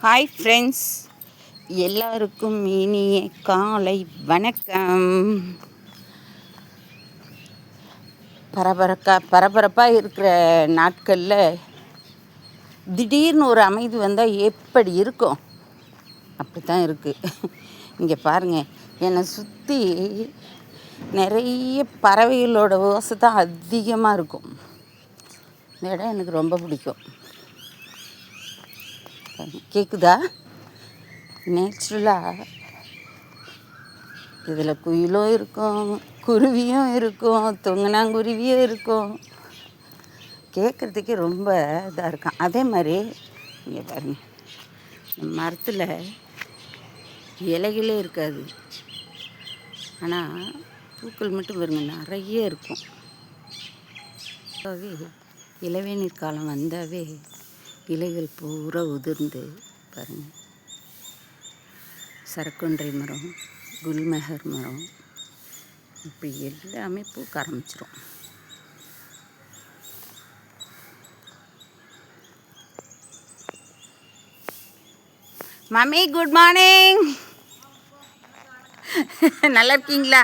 Hi friends, எல்லாருக்கும் இனிய காலை வணக்கம். பரபரப்பாக இருக்கிற நாட்களில் திடீர்னு ஒரு அமைதி வந்தால் எப்படி இருக்கும்? அப்படி தான் இருக்குது. இங்கே பாருங்கள், என்னை சுற்றி நிறைய பறவைகளோட ஓசை தான் அதிகமாக இருக்கும். இந்த இடம் எனக்கு ரொம்ப பிடிக்கும். கேட்குதா? நேச்சுரலாக இதில் குயிலும் இருக்கும், குருவியும் இருக்கும், தொங்கனாங்குருவியும் இருக்கும். கேட்குறதுக்கே ரொம்ப இதாக இருக்கும். அதே மாதிரி இங்கே பாருங்கள், மரத்தில் இலைகளே இருக்காது, ஆனால் பூக்கள் மட்டும் பாருங்கள் நிறைய இருக்கும். இளவேநீர் காலம் வந்தாவே இலைகள் பூரா உதிர்ந்து பாருங்கள், சரக்கொன்றை மரம், குல்மெஹர் மரம், இப்படி எல்லாமே பூக்க ஆரம்பிச்சிடும். Mummy good morning. நல்லா இருக்கீங்களா?